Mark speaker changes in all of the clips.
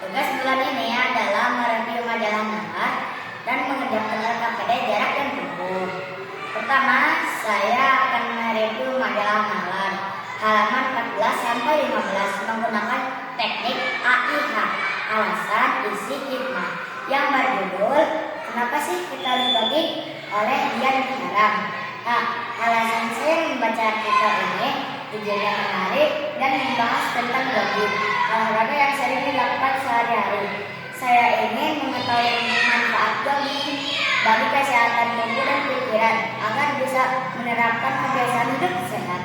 Speaker 1: Tugas bulan ini adalah mereview majalah Nalar dan mengerjakan LKPD jarak dan tempuh. Pertama, saya akan mereview majalah Nalar halaman 14 sampai 15 menggunakan teknik AIH, alasan, isi, hikmah, yang berjudul "Kenapa sih kita dibagi oleh Dian Haram?" Alasan saya membaca artikel ini tujuannya menarik dan membahas tentang jogging, olahraga yang sering dilakukan sehari-hari. Saya ingin mengetahui manfaat jogging bagi kesehatan tubuh dan pikiran agar bisa menerapkan kebiasaan hidup sehat.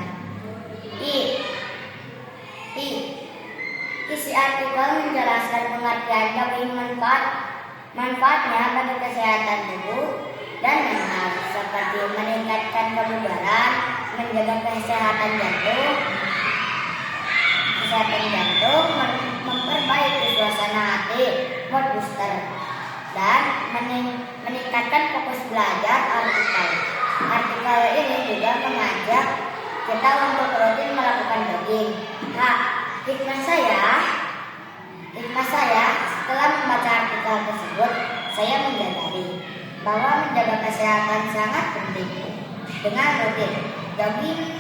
Speaker 1: Isi artikel menjelaskan pengertian jogging, manfaatnya bagi kesehatan tubuh dan mental, seperti meningkatkan kebugaran, menjaga kesehatan jantung, memperbaiki suasana hati, mood booster, dan meningkatkan fokus belajar. Artikel ini juga mengajak kita untuk rutin melakukan jogging. Hikmah saya setelah membaca artikel tersebut, saya menyadari bahwa menjaga kesehatan sangat penting. Dengan rutin jogging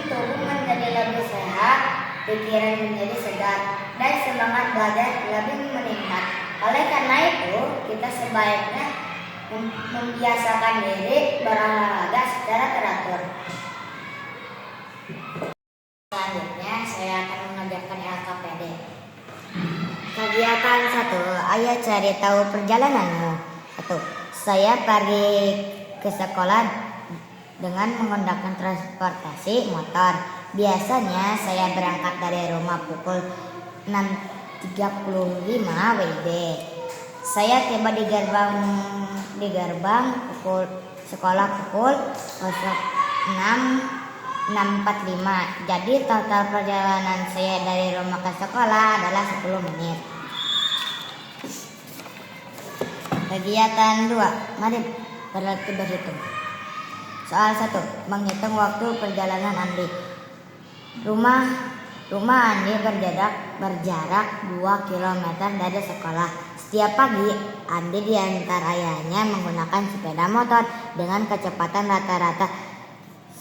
Speaker 1: tubuh menjadi lebih sehat, pikiran menjadi segar, dan semangat belajar lebih meningkat. Oleh karena itu, kita sebaiknya membiasakan diri berolahraga secara teratur. Selanjutnya, saya akan mengerjakan LKPD. Kegiatan 1. Ayo cari tahu perjalananmu. 1. Saya pergi ke sekolah dengan menggunakan transportasi motor. Biasanya saya berangkat dari rumah pukul 6.35 WIB. Saya tiba di gerbang sekolah pukul 6.45. Jadi total perjalanan saya dari rumah ke sekolah adalah 10 menit. Kegiatan 2. Mari berhitung. Soal 1. Menghitung waktu perjalanan Andi. Rumah Andi berjarak 2 km dari sekolah. Setiap pagi, Andi diantar ayahnya menggunakan sepeda motor dengan kecepatan rata-rata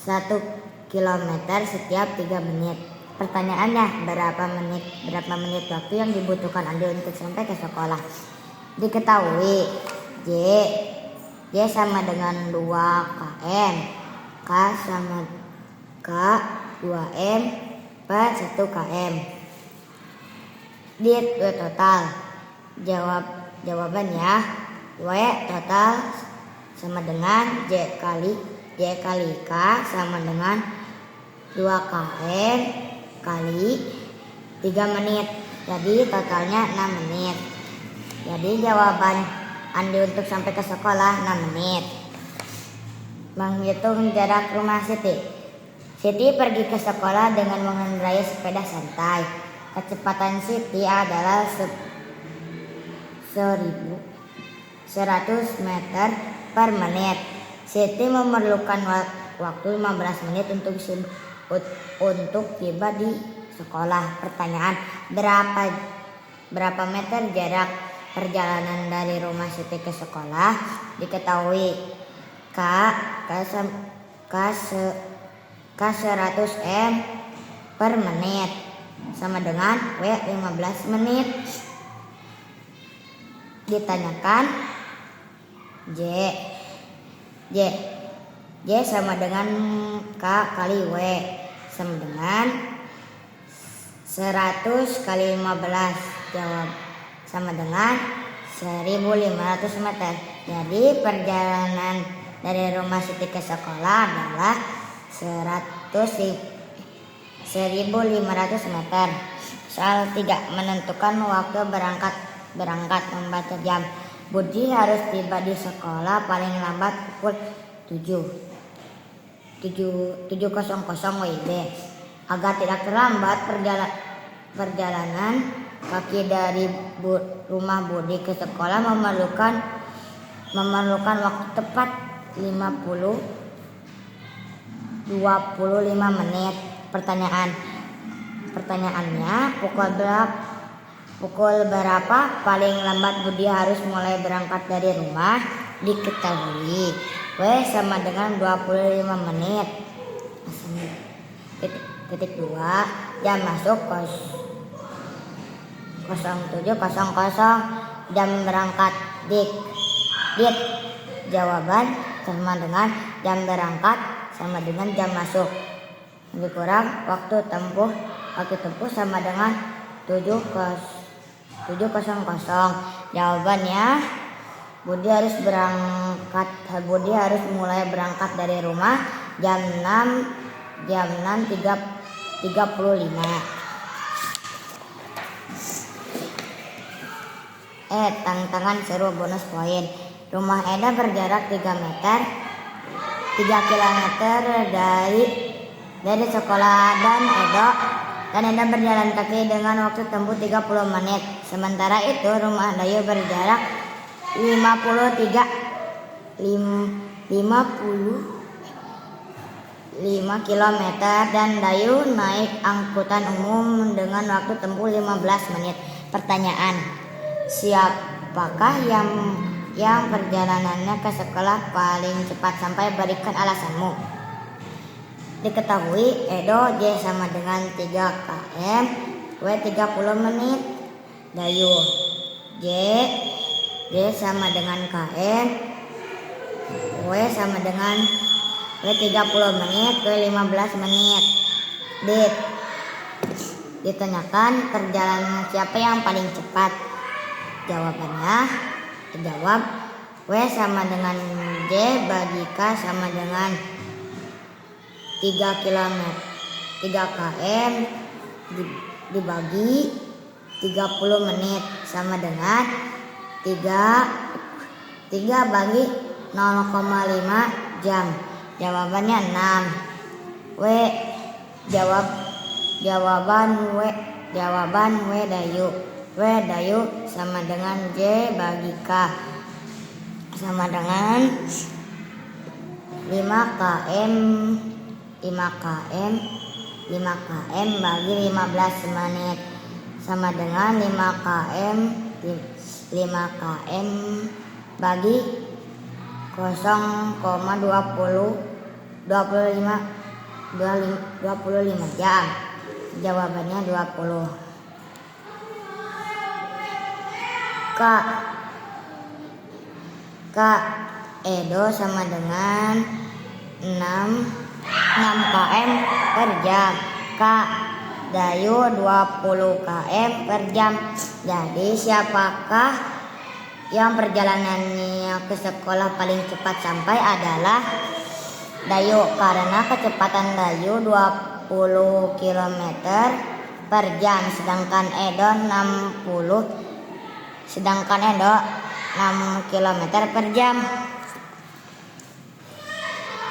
Speaker 1: 1 km setiap 3 menit. Pertanyaannya, berapa menit waktu yang dibutuhkan Andi untuk sampai ke sekolah? Diketahui J sama dengan 2 km, K sama K 2M, P 1 km. Total. Jawabannya W total sama dengan J kali K sama dengan 2 km kali 3 menit. Jadi totalnya 6 menit. Jadi jawaban Andi untuk sampai ke sekolah 6 menit. Menghitung jarak rumah Siti. Siti pergi ke sekolah dengan mengendarai sepeda santai. Kecepatan Siti adalah 1.100 meter per menit. Siti memerlukan waktu 15 menit untuk tiba di sekolah. Pertanyaan, berapa meter jarak perjalanan dari rumah Siti ke sekolah? Diketahui K 100 m per menit sama dengan W 15 menit. Ditanyakan J sama dengan K kali W sama dengan 100 kali 15. Jawab sama dengan 1.500 meter. Jadi perjalanan dari rumah Siti ke sekolah adalah 1.500 meter. Soal 3. Menentukan waktu berangkat membaca jam. Budi harus tiba di sekolah paling lambat pukul 7.00 WIB. Agar tidak terlambat perjalanan kaki dari rumah Budi ke sekolah memerlukan waktu tepat 25 menit. Pertanyaannya, pukul Pukul berapa paling lambat Budi harus mulai berangkat dari rumah? Diketahui. W sama dengan 25 menit. Titik 2. Jam masuk 07.00. Jam berangkat. Dit. Jawaban sama dengan jam berangkat sama dengan jam masuk. Lebih kurang waktu tempuh sama dengan 7.00. Jawabannya Budi harus mulai berangkat dari rumah jam 6.35. Tantangan seru bonus poin. Rumah Eda berjarak 3 kilometer dari sekolah dan Eda berjalan kaki dengan waktu tempuh 30 menit. Sementara itu rumah Dayu berjarak 55 km dan Dayu naik angkutan umum dengan waktu tempuh 15 menit. Pertanyaan: siapakah yang perjalanannya ke sekolah paling cepat? Sampai berikan alasanmu. Diketahui Edo J sama dengan 3 km, W 30 menit. Dayu J sama dengan km, W sama dengan W 30 menit, W 15 menit. Ditanyakan perjalanan siapa yang paling cepat. Jawabannya dijawab W sama dengan J bagi K sama dengan 3 km dibagi 30 menit sama dengan 3 bagi 0,5 jam. Jawabannya 6. Jawaban W Dayu sama dengan J bagi K sama dengan 5 km bagi 15 menit sama dengan 5 km bagi 0,25 jam. Jawabannya 20. K Edo sama dengan 6 km per jam. K Dayu 20 km per jam. Jadi siapakah yang perjalanannya ke sekolah paling cepat sampai adalah Dayu, karena kecepatan Dayu 20 km per jam sedangkan Edo 6 km per jam.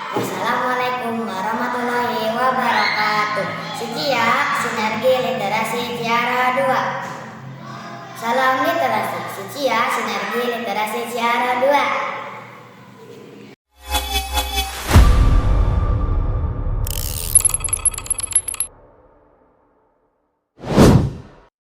Speaker 1: Wassalamualaikum warahmatullahi wabarakatuh. Setia Sinergi Literasi Ciara 2. Salam literasi. Setia Sinergi Literasi Ciara 2.